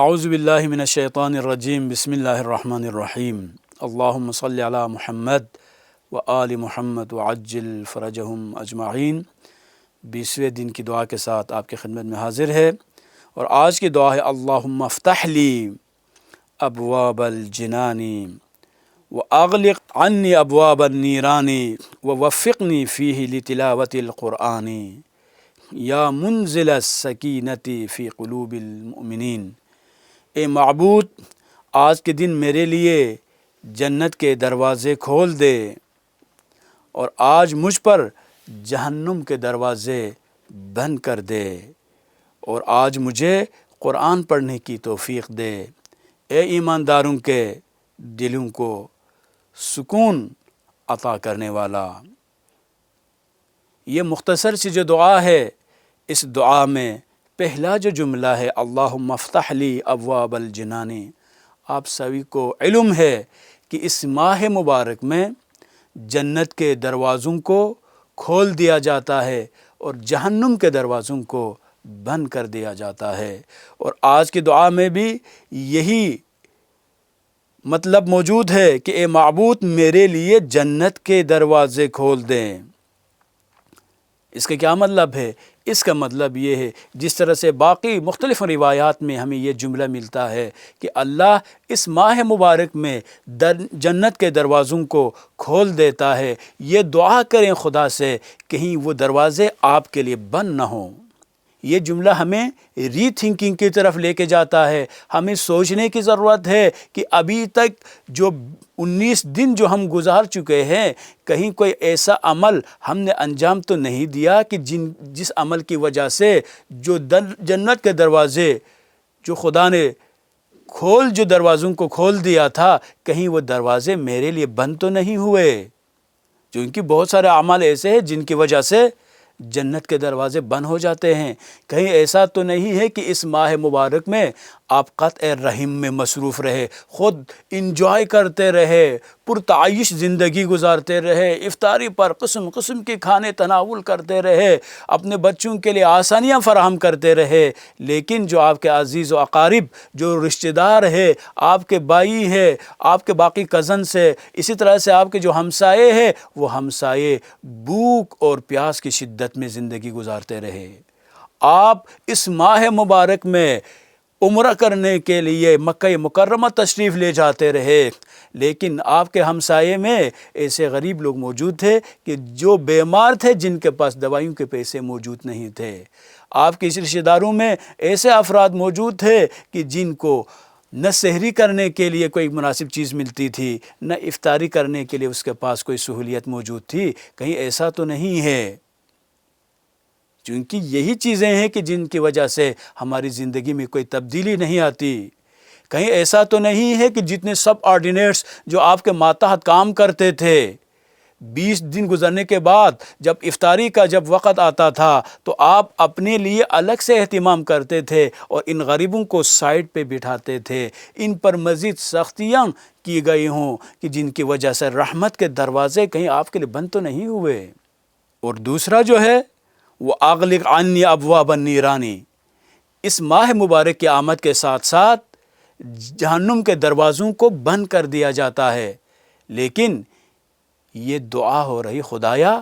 اعوذ باللہ من الشیطان الرجیم بسم اللہ الرحمن الرحیم اللہم صلی علی محمد و آل محمد وعجل فرجہم اجمعین۔ 20ویں دن کی دعا کے ساتھ آپ کی خدمت میں حاضر ہے، اور آج کی دعا ہے اللہم افتح لی ابواب الجنان واغلق عنی ابواب النیران ووفقنی فیہ لتلاوت القرآن یا منزل السکینۃ فی قلوب المؤمنین۔ اے معبود، آج کے دن میرے لیے جنت کے دروازے کھول دے، اور آج مجھ پر جہنم کے دروازے بند کر دے، اور آج مجھے قرآن پڑھنے کی توفیق دے۔ اے ایمانداروں کے دلوں کو سکون عطا کرنے والا۔ یہ مختصر سی جو دعا ہے، اس دعا میں پہلا جو جملہ ہے اللہم افتح لی ابواب الجنان، آپ سبھی کو علم ہے کہ اس ماہ مبارک میں جنت کے دروازوں کو کھول دیا جاتا ہے اور جہنم کے دروازوں کو بند کر دیا جاتا ہے، اور آج کی دعا میں بھی یہی مطلب موجود ہے کہ اے معبود میرے لیے جنت کے دروازے کھول دیں۔ اس کا کیا مطلب ہے؟ اس کا مطلب یہ ہے، جس طرح سے باقی مختلف روایات میں ہمیں یہ جملہ ملتا ہے کہ اللہ اس ماہ مبارک میں جنت کے دروازوں کو کھول دیتا ہے، یہ دعا کریں خدا سے کہیں وہ دروازے آپ کے لیے بند نہ ہوں۔ یہ جملہ ہمیں ری تھنکنگ کی طرف لے کے جاتا ہے۔ ہمیں سوچنے کی ضرورت ہے کہ ابھی تک جو 19 دن جو ہم گزار چکے ہیں، کہیں کوئی ایسا عمل ہم نے انجام تو نہیں دیا کہ جس عمل کی وجہ سے جو جنت کے دروازے جو خدا نے جو دروازوں کو کھول دیا تھا، کہیں وہ دروازے میرے لیے بند تو نہیں ہوئے؟ کیونکہ بہت سارے اعمال ایسے ہیں جن کی وجہ سے جنت کے دروازے بند ہو جاتے ہیں۔ کہیں ایسا تو نہیں ہے کہ اس ماہ مبارک میں آپ قطع رحم میں مصروف رہے، خود انجوائے کرتے رہے، پرتعیش زندگی گزارتے رہے، افطاری پر قسم قسم کے کھانے تناول کرتے رہے، اپنے بچوں کے لیے آسانیاں فراہم کرتے رہے، لیکن جو آپ کے عزیز و اقارب، جو رشتہ دار ہے، آپ کے بھائی ہے، آپ کے باقی کزنس ہے، اسی طرح سے آپ کے جو ہمسائے ہیں، وہ ہمسائے بھوک اور پیاس کی شدت میں زندگی گزارتے رہے۔ آپ اس ماہ مبارک میں عمرہ کرنے کے لیے مکہ مکرمہ تشریف لے جاتے رہے، لیکن آپ کے ہمسائے میں ایسے غریب لوگ موجود تھے کہ جو بیمار تھے، جن کے پاس دوائیوں کے پیسے موجود نہیں تھے۔ آپ کے رشتہ داروں میں ایسے افراد موجود تھے کہ جن کو نہ سحری کرنے کے لیے کوئی مناسب چیز ملتی تھی، نہ افطاری کرنے کے لیے اس کے پاس کوئی سہولیت موجود تھی۔ کہیں ایسا تو نہیں ہے؟ چونکہ یہی چیزیں ہیں کہ جن کی وجہ سے ہماری زندگی میں کوئی تبدیلی نہیں آتی۔ کہیں ایسا تو نہیں ہے کہ جتنے سب آرڈینیٹس جو آپ کے ماتحت کام کرتے تھے، 20 دن گزرنے کے بعد جب افطاری کا جب وقت آتا تھا تو آپ اپنے لیے الگ سے اہتمام کرتے تھے اور ان غریبوں کو سائڈ پہ بٹھاتے تھے۔ ان پر مزید سختیاں کی گئی ہوں کہ جن کی وجہ سے رحمت کے دروازے کہیں آپ کے لیے بند تو نہیں ہوئے۔ اور دوسرا جو ہے وہ اغلق عنی ابواب النیران، اس ماہ مبارک کی آمد کے ساتھ ساتھ جہنم کے دروازوں کو بند کر دیا جاتا ہے، لیکن یہ دعا ہو رہی خدایا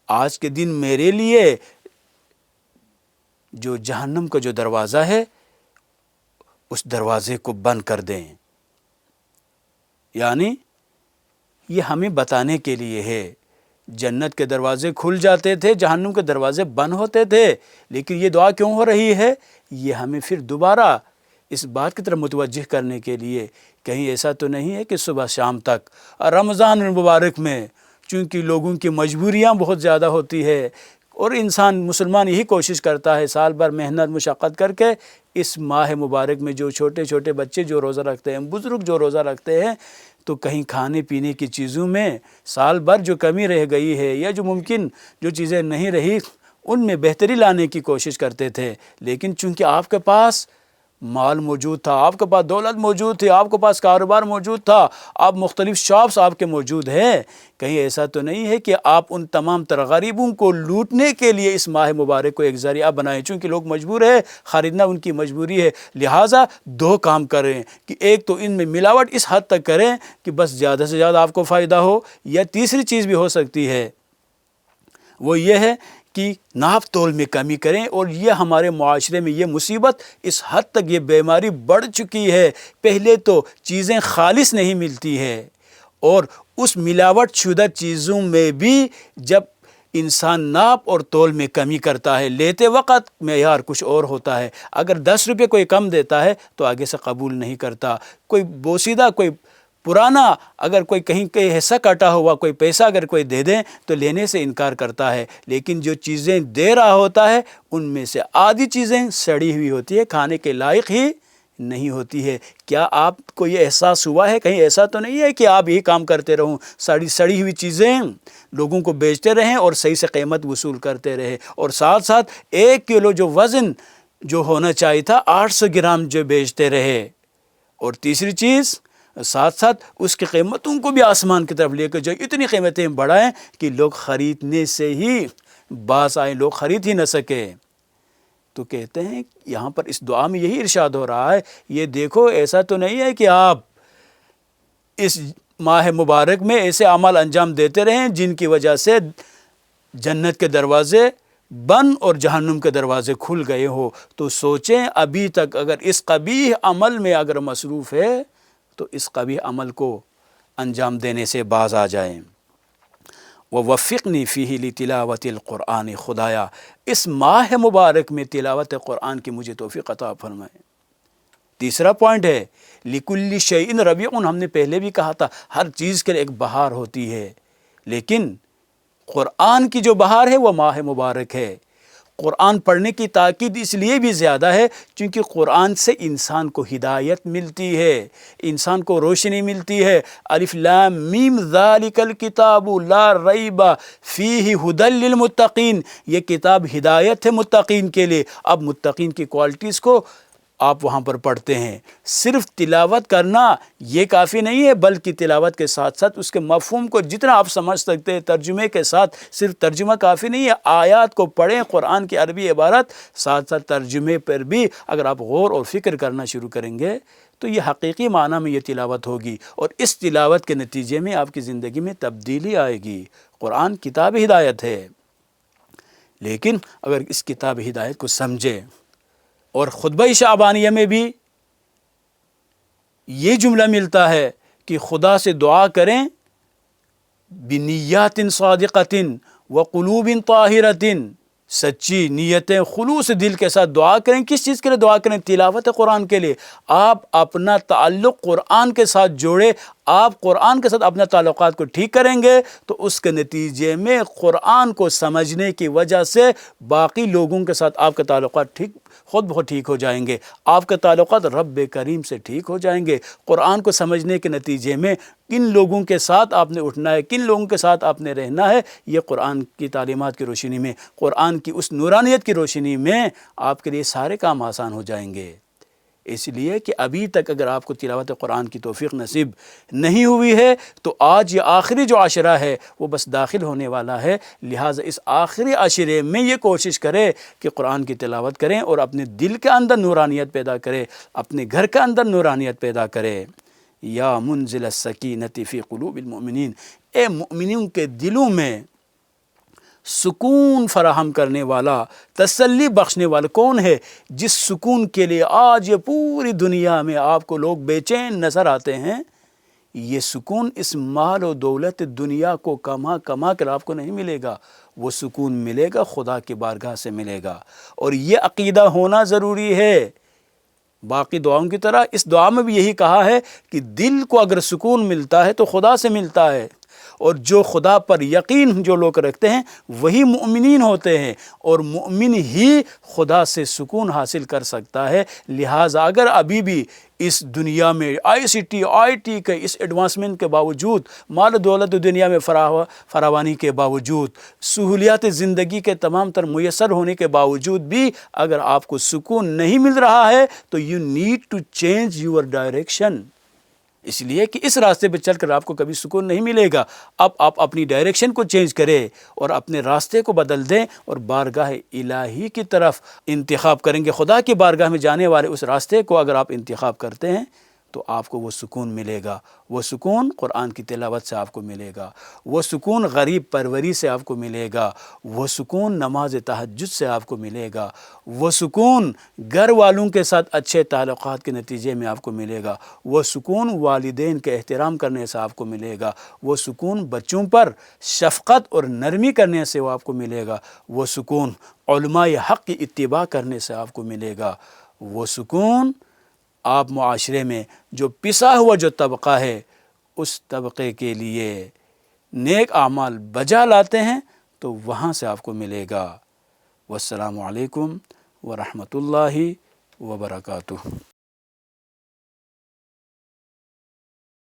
آج کے دن میرے لیے جو جہنم کا جو دروازہ ہے اس دروازے کو بند کر دیں۔ یعنی یہ ہمیں بتانے کے لیے ہے، جنت کے دروازے کھل جاتے تھے، جہنم کے دروازے بند ہوتے تھے، لیکن یہ دعا کیوں ہو رہی ہے؟ یہ ہمیں پھر دوبارہ اس بات کی طرف متوجہ کرنے کے لیے، کہیں ایسا تو نہیں ہے کہ صبح شام تک رمضان المبارک میں چونکہ لوگوں کی مجبوریاں بہت زیادہ ہوتی ہے، اور مسلمان یہی کوشش کرتا ہے سال بھر محنت مشقت کر کے اس ماہ مبارک میں جو چھوٹے چھوٹے بچے جو روزہ رکھتے ہیں، بزرگ جو روزہ رکھتے ہیں، تو کہیں کھانے پینے کی چیزوں میں سال بھر جو کمی رہ گئی ہے یا جو ممکن جو چیزیں نہیں رہی ان میں بہتری لانے کی کوشش کرتے تھے، لیکن چونکہ آپ کے پاس مال موجود تھا، آپ کے پاس دولت موجود تھی، آپ کے پاس کاروبار موجود تھا، آپ مختلف شاپس آپ کے موجود ہیں، کہیں ایسا تو نہیں ہے کہ آپ ان تمام تر غریبوں کو لوٹنے کے لیے اس ماہ مبارک کو ایک ذریعہ بنائیں؟ چونکہ لوگ مجبور ہے خریدنا، ان کی مجبوری ہے، لہٰذا دو کام کریں کہ ایک تو ان میں ملاوٹ اس حد تک کریں کہ بس زیادہ سے زیادہ آپ کو فائدہ ہو، یا تیسری چیز بھی ہو سکتی ہے، وہ یہ ہے کہ ناپ تول میں کمی کریں۔ اور یہ ہمارے معاشرے میں یہ مصیبت اس حد تک یہ بیماری بڑھ چکی ہے، پہلے تو چیزیں خالص نہیں ملتی ہے، اور اس ملاوٹ شدہ چیزوں میں بھی جب انسان ناپ اور تول میں کمی کرتا ہے، لیتے وقت معیار کچھ اور ہوتا ہے، اگر 10 روپے کوئی کم دیتا ہے تو آگے سے قبول نہیں کرتا، کوئی بوسیدہ کوئی پرانا اگر کوئی کہیں حصہ کاٹا ہوا کوئی پیسہ اگر کوئی دے دیں تو لینے سے انکار کرتا ہے، لیکن جو چیزیں دے رہا ہوتا ہے ان میں سے آدھی چیزیں سڑی ہوئی ہوتی ہے، کھانے کے لائق ہی نہیں ہوتی ہے۔ کیا آپ کو یہ احساس ہوا ہے؟ کہیں ایسا تو نہیں ہے کہ آپ یہی کام کرتے رہوں، سڑی ہوئی چیزیں لوگوں کو بیچتے رہیں اور صحیح سے قیمت وصول کرتے رہے، اور ساتھ ساتھ 1 کلو جو وزن جو ہونا چاہیے تھا 800 گرام جو بیچتے رہے، اور تیسری چیز ساتھ ساتھ اس کی قیمتوں کو بھی آسمان کی طرف لے کر جائے، اتنی قیمتیں بڑھائیں کہ لوگ خریدنے سے ہی باز آئیں، لوگ خرید ہی نہ سکے۔ تو کہتے ہیں یہاں پر اس دعا میں یہی ارشاد ہو رہا ہے، یہ دیکھو ایسا تو نہیں ہے کہ آپ اس ماہ مبارک میں ایسے اعمال انجام دیتے رہیں جن کی وجہ سے جنت کے دروازے بند اور جہنم کے دروازے کھل گئے ہو، تو سوچیں ابھی تک اگر اس قبیح عمل میں اگر مصروف ہے تو اس قبیح عمل کو انجام دینے سے باز آ جائیں۔ وَوَفِّقْنِي فِيهِ لِتِلَاوَةِ الْقُرْآنِ، خدایا اس ماہ مبارک میں تلاوت قرآن کی مجھے توفیق عطا فرمائے۔ تیسرا پوائنٹ ہے لِكُلِّ شَيْءٍ رَبِيعٌ، ہم نے پہلے بھی کہا تھا ہر چیز کے لیے ایک بہار ہوتی ہے، لیکن قرآن کی جو بہار ہے وہ ماہ مبارک ہے۔ قرآن پڑھنے کی تاکید اس لیے بھی زیادہ ہے چونکہ قرآن سے انسان کو ہدایت ملتی ہے، انسان کو روشنی ملتی ہے۔ الف لام میم ذالک الکتاب لا ریب فیہ ھدی للمتقین، یہ کتاب ہدایت ہے متقین کے لیے۔ اب متقین کی کوالٹیز کو آپ وہاں پر پڑھتے ہیں، صرف تلاوت کرنا یہ کافی نہیں ہے، بلکہ تلاوت کے ساتھ ساتھ اس کے مفہوم کو جتنا آپ سمجھ سکتے ہیں ترجمے کے ساتھ، صرف ترجمہ کافی نہیں ہے، آیات کو پڑھیں، قرآن کی عربی عبارت ساتھ ساتھ ترجمے پر بھی اگر آپ غور اور فکر کرنا شروع کریں گے تو یہ حقیقی معنی میں یہ تلاوت ہوگی، اور اس تلاوت کے نتیجے میں آپ کی زندگی میں تبدیلی آئے گی۔ قرآن کتاب ہدایت ہے، لیکن اگر اس کتاب ہدایت کو سمجھے، اور خطبہ شعبانیہ میں بھی یہ جملہ ملتا ہے کہ خدا سے دعا کریں بنیات صادقۃ وقلوب طاہرۃ، سچی نیتیں خلوص دل کے ساتھ دعا کریں۔ کس چیز کے لیے دعا کریں؟ تلاوت قرآن کے لیے۔ آپ اپنا تعلق قرآن کے ساتھ جوڑے، آپ قرآن کے ساتھ اپنے تعلقات کو ٹھیک کریں گے تو اس کے نتیجے میں قرآن کو سمجھنے کی وجہ سے باقی لوگوں کے ساتھ آپ کے تعلقات خود بخود ٹھیک ہو جائیں گے، آپ کے تعلقات رب کریم سے ٹھیک ہو جائیں گے۔ قرآن کو سمجھنے کے نتیجے میں کن لوگوں کے ساتھ آپ نے اٹھنا ہے، کن لوگوں کے ساتھ آپ نے رہنا ہے، یہ قرآن کی تعلیمات کی روشنی میں، قرآن کی اس نورانیت کی روشنی میں آپ کے لیے سارے کام آسان ہو جائیں گے۔ اس لیے کہ ابھی تک اگر آپ کو تلاوت قرآن کی توفیق نصیب نہیں ہوئی ہے تو آج یہ آخری جو عشرہ ہے وہ بس داخل ہونے والا ہے، لہٰذا اس آخری عشرے میں یہ کوشش کرے کہ قرآن کی تلاوت کریں اور اپنے دل کے اندر نورانیت پیدا کرے، اپنے گھر کے اندر نورانیت پیدا کرے۔ یا منزل السکینۃ فی قلوب المؤمنین، اے مؤمنین کے دلوں میں سکون فراہم کرنے والا، تسلی بخشنے والا کون ہے؟ جس سکون کے لیے آج یہ پوری دنیا میں آپ کو لوگ بے چین نظر آتے ہیں، یہ سکون اس مال و دولت دنیا کو کما کر آپ کو نہیں ملے گا، وہ سکون ملے گا خدا کی بارگاہ سے ملے گا، اور یہ عقیدہ ہونا ضروری ہے۔ باقی دعاؤں کی طرح اس دعا میں بھی یہی کہا ہے کہ دل کو اگر سکون ملتا ہے تو خدا سے ملتا ہے، اور جو خدا پر یقین جو لوگ رکھتے ہیں وہی مؤمنین ہوتے ہیں، اور مؤمن ہی خدا سے سکون حاصل کر سکتا ہے۔ لہٰذا اگر ابھی بھی اس دنیا میں آئی ٹی کے اس ایڈوانسمنٹ کے باوجود، مال و دولت دنیا میں فراوانی کے باوجود، سہولیات زندگی کے تمام تر میسر ہونے کے باوجود بھی اگر آپ کو سکون نہیں مل رہا ہے تو you need to change your direction, اس لیے کہ اس راستے پہ چل کر آپ کو کبھی سکون نہیں ملے گا۔ اب آپ اپنی ڈائریکشن کو چینج کریں اور اپنے راستے کو بدل دیں اور بارگاہ الہی کی طرف انتخاب کریں گے۔ خدا کی بارگاہ میں جانے والے اس راستے کو اگر آپ انتخاب کرتے ہیں تو آپ کو وہ سکون ملے گا۔ وہ سکون قرآن کی تلاوت سے آپ کو ملے گا، وہ سکون غریب پروری سے آپ کو ملے گا، وہ سکون نماز تہجد سے آپ کو ملے گا، وہ سکون گھر والوں کے ساتھ اچھے تعلقات کے نتیجے میں آپ کو ملے گا، وہ سکون والدین کے احترام کرنے سے آپ کو ملے گا، وہ سکون بچوں پر شفقت اور نرمی کرنے سے وہ آپ کو ملے گا، وہ سکون علماء حق کی اتباع کرنے سے آپ کو ملے گا، وہ سکون آپ معاشرے میں جو پسا ہوا جو طبقہ ہے اس طبقے کے لیے نیک اعمال بجا لاتے ہیں تو وہاں سے آپ کو ملے گا۔ والسلام علیکم ورحمۃ اللہ وبرکاتہ۔